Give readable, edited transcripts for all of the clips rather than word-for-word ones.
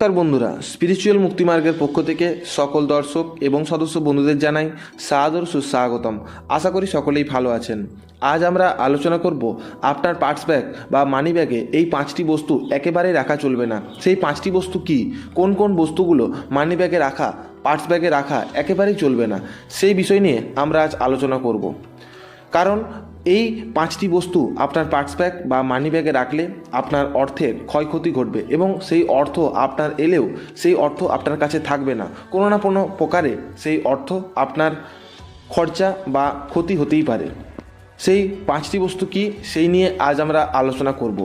নমস্কার বন্ধুরা, স্পিরিচুয়াল মুক্তিমার্গের পক্ষ থেকে সকল দর্শক এবং সদস্য বন্ধুদের জানাই সাদর সুস্বাগতম। আশা করি সকলেই ভালো আছেন। আজ আমরা আলোচনা করব আপনার পার্স ব্যাগ বা মানি ব্যাগে এই 5টি বস্তু একেবারে রাখা চলবে না। সেই 5টি বস্তু কি, কোন কোন বস্তুগুলো মানি ব্যাগে রাখা, পার্স ব্যাগে রাখা একেবারেই চলবে না, সেই বিষয় নিয়ে আমরা আজ আলোচনা করব। কারণ এই 5টি বস্তু আপনার পার্স ব্যাগ বা মানি ব্যাগে রাখলে আপনার অর্থের ক্ষয়ক্ষতি ঘটবে এবং সেই অর্থ আপনার এলেও সেই অর্থ আপনার কাছে থাকবে না। কোনো না কোনো প্রকারে সেই অর্থ আপনার খরচা বা ক্ষতি হতেই পারে। সেই 5টি বস্তু কি, সেই নিয়ে আজ আমরা আলোচনা করব।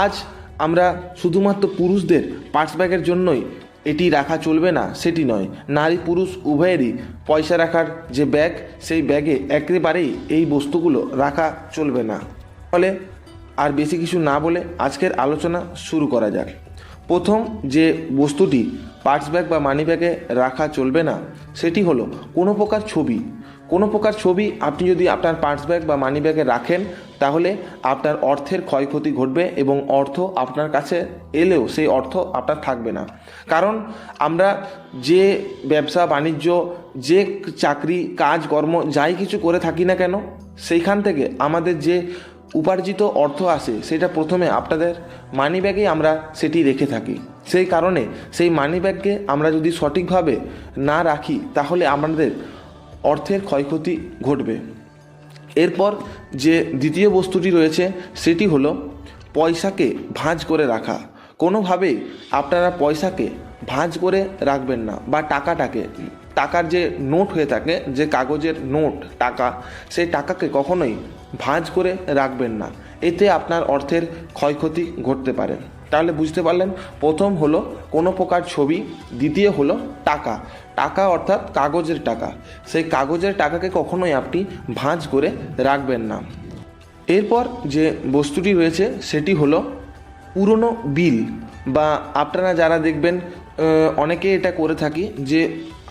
আজ আমরা শুধুমাত্র পুরুষদের পার্স ব্যাগের জন্যই এটি রাখা চলবে না সেটি নয়, নারী পুরুষ উভয়েরই পয়সা রাখার যে ব্যাগ, সেই ব্যাগে একেবারেই এই বস্তুগুলো রাখা চলবে না। ফলে আর বেশি কিছু না বলে আজকের আলোচনা শুরু করা যাক। প্রথম যে বস্তুটি পার্স ব্যাগ বা মানি ব্যাগে রাখা চলবে না সেটি হলো কোনো প্রকার ছবি। কোনো প্রকার ছবি আপনি যদি আপনার পার্স ব্যাগ বা মানি ব্যাগে রাখেন তাহলে আপনার অর্থের ক্ষয়ক্ষতি ঘটবে এবং অর্থ আপনার কাছে এলেও সেই অর্থ আপনার থাকবে না। কারণ আমরা যে ব্যবসা বাণিজ্য, যে চাকরি কাজকর্ম যাই কিছু করে থাকি না কেন, সেইখান থেকে আমাদের যে উপার্জিত অর্থ আসে সেটা প্রথমে আপনাদের মানি ব্যাগেই আমরা সেটি রেখে থাকি। সেই কারণে সেই মানি ব্যাগকে আমরা যদি সঠিকভাবে না রাখি তাহলে আমাদের অর্থের ক্ষয়ক্ষতি ঘটবে। এরপর যে দ্বিতীয় বস্তুটি রয়েছে সেটি হলো পয়সাকে ভাঁজ করে রাখা। কোনোভাবেই আপনারা পয়সাকে ভাঁজ করে রাখবেন না, বা টাকার যে নোট হয়ে থাকে, যে কাগজের নোট টাকা, সেই টাকাকে কখনোই ভাঁজ করে রাখবেন না। এতে আপনার অর্থের ক্ষয়ক্ষতি ঘটতে পারে। তাহলে বুঝতে পারলেন, প্রথম হলো কোনো প্রকার ছবি, দ্বিতীয় হলো টাকা অর্থাৎ কাগজের টাকা। সেই কাগজের টাকাকে কখনোই আপনি ভাঁজ করে রাখবেন না। এরপর যে বস্তুটি রয়েছে সেটি হলো পুরনো বিল, বা আপনারা যারা দেখবেন অনেকে এটা করে থাকি যে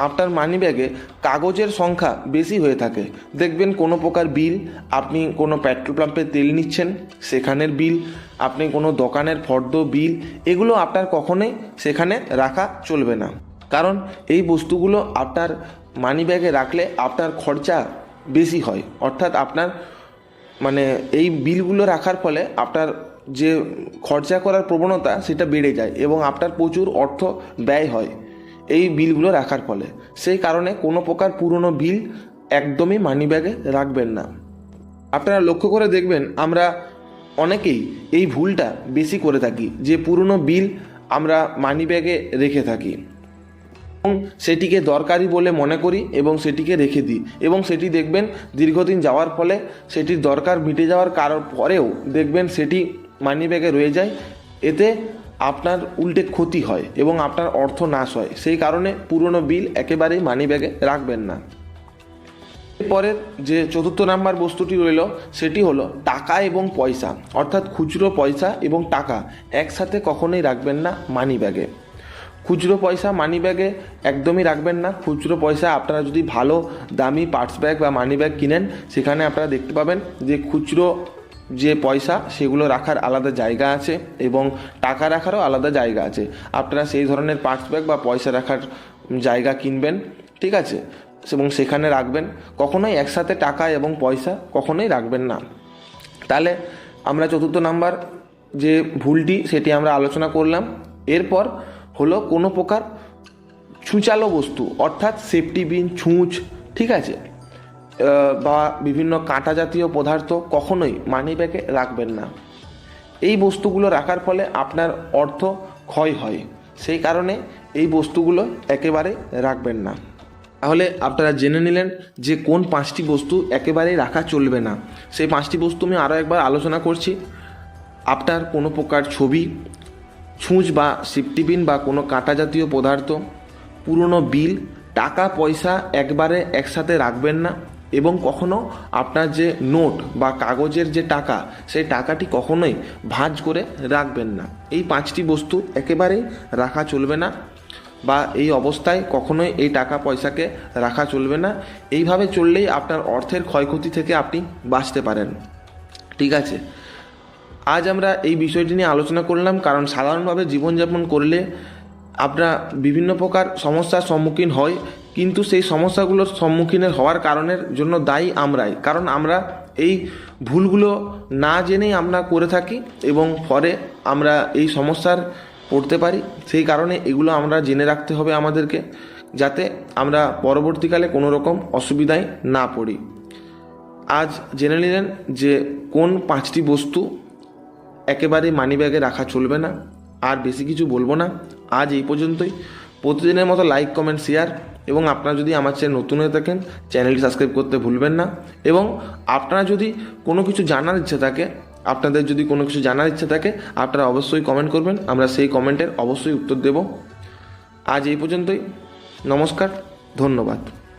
আপনার মানি ব্যাগে কাগজের সংখ্যা বেশি হয়ে থাকে। দেখবেন কোনো প্রকার বিল, আপনি কোনো পেট্রোল পাম্পে তেল নিচ্ছেন সেখানের বিল, আপনি কোনো দোকানের ফর্দ বিল, এগুলো আপনার কখনোই সেখানে রাখা চলবে না। কারণ এই বস্তুগুলো আপনার মানি ব্যাগে রাখলে আপনার খরচা বেশি হয়, অর্থাৎ আপনার এই বিলগুলো রাখার ফলে আপনার যে খরচা করার প্রবণতা সেটা বেড়ে যায় এবং আপনার প্রচুর অর্থ ব্যয় হয় এই বিলগুলো রাখার ফলে। সেই কারণে কোনো প্রকার পুরনো বিল একদমই মানি ব্যাগে রাখবেন না। আপনারা লক্ষ্য করে দেখবেন আমরা অনেকেই এই ভুলটা বেশি করে থাকি যে পুরনো বিল আমরা মানি ব্যাগে রেখে থাকি এবং সেটিকে দরকারি বলে মনে করি এবং সেটিকে রেখে দিই, এবং সেটি দেখবেন দীর্ঘদিন যাওয়ার ফলে সেটির দরকার মিটে যাওয়ার কারণ পরেও দেখবেন সেটি মানি ব্যাগে রয়ে যায়। এতে আপনার উল্টে ক্ষতি হয় এবং আপনার অর্থ নাশ হয়। সেই কারণে পুরনো বিল একেবারেই মানি ব্যাগে রাখবেন না। এরপরের যে চতুর্থ নাম্বার বস্তুটি রইল সেটি হলো টাকা এবং পয়সা, অর্থাৎ খুচরো পয়সা এবং টাকা একসাথে কখনোই রাখবেন না মানি ব্যাগে। খুচরো পয়সা মানি ব্যাগে একদমই রাখবেন না। খুচরো পয়সা আপনারা যদি ভালো দামি পার্স ব্যাগ বা মানি ব্যাগ কিনেন সেখানে আপনারা দেখতে পাবেন যে খুচরো যে পয়সা সেগুলো রাখার আলাদা জায়গা আছে এবং টাকা রাখারও আলাদা জায়গা আছে। আপনারা সেই ধরনের পার্স ব্যাগ বা পয়সা রাখার জায়গা কিনবেন, ঠিক আছে, এবং সেখানে রাখবেন। কখনোই একসাথে টাকা এবং পয়সা কখনোই রাখবেন না। তাহলে আমরা চতুর্থ নাম্বার যে ভুলটি সেটি আমরা আলোচনা করলাম। এরপর হলো কোনো প্রকার ছুঁচালো বস্তু, অর্থাৎ সেফটি পিন, ছুঁচ, ঠিক আছে, বা বিভিন্ন কাঁটা জাতীয় পদার্থ কখনোই মানি ব্যাগে রাখবেন না। এই বস্তুগুলো রাখার ফলে আপনার অর্থ ক্ষয় হয়। সেই কারণে এই বস্তুগুলো একেবারে রাখবেন না। তাহলে আপনারা জেনে নিলেন যে কোন 5টি বস্তু একেবারেই রাখা চলবে না। সেই 5টি বস্তু আমি আরও একবার আলোচনা করছি। আপনার কোনো প্রকার ছবি, ছুঁচ বা সেফটি পিন বা কোনো কাঁটা জাতীয় পদার্থ, পুরনো বিল, টাকা পয়সা একবারে একসাথে রাখবেন না, এবং কখনো আপনার যে নোট বা কাগজের যে টাকা সেই টাকাটি কখনোই ভাঁজ করে রাখবেন না। এই 5টি বস্তু একেবারেই রাখা চলবে না, বা এই অবস্থায় কখনোই এই টাকা পয়সাকে রাখা চলবে না। এইভাবে চললেই আপনার অর্থের ক্ষয়ক্ষতি থেকে আপনি বাঁচতে পারেন, ঠিক আছে। আজ আমরা এই বিষয়টি নিয়ে আলোচনা করলাম কারণ সাধারণভাবে জীবনযাপন করলে আমরা বিভিন্ন প্রকার সমস্যার সম্মুখীন হই, কিন্তু সেই সমস্যাগুলোর সম্মুখীনের হওয়ার কারণের জন্য দায়ী আমরাই, কারণ আমরা এই ভুলগুলো না জেনেই আমরা করে থাকি এবং পরে আমরা এই সমস্যার পড়তে পারি। সেই কারণে এগুলো আমরা জেনে রাখতে হবে আমাদেরকে, যাতে আমরা পরবর্তীকালে কোনো রকম অসুবিধায় না পড়ি। আজ জেনে নিলেন যে কোন 5টি বস্তু একেবারে মানিব্যাগে রাখা চলবে না। আর বেশি কিছু বলবো না, আজ এই পর্যন্তই। প্রতিদিনের মতো লাইক, কমেন্ট, শেয়ার, এবং আপনারা যদি আমার চ্যানেল নতুন হয়ে থাকেন চ্যানেলটি সাবস্ক্রাইব করতে ভুলবেন না। এবং আপনারা যদি কোনো কিছু জানার ইচ্ছে থাকে, আপনাদের যদি কোনো কিছু জানার ইচ্ছে থাকে, আপনারা অবশ্যই কমেন্ট করবেন, আমরা সেই কমেন্টের অবশ্যই উত্তর দেব। আজ এই পর্যন্তই, নমস্কার, ধন্যবাদ।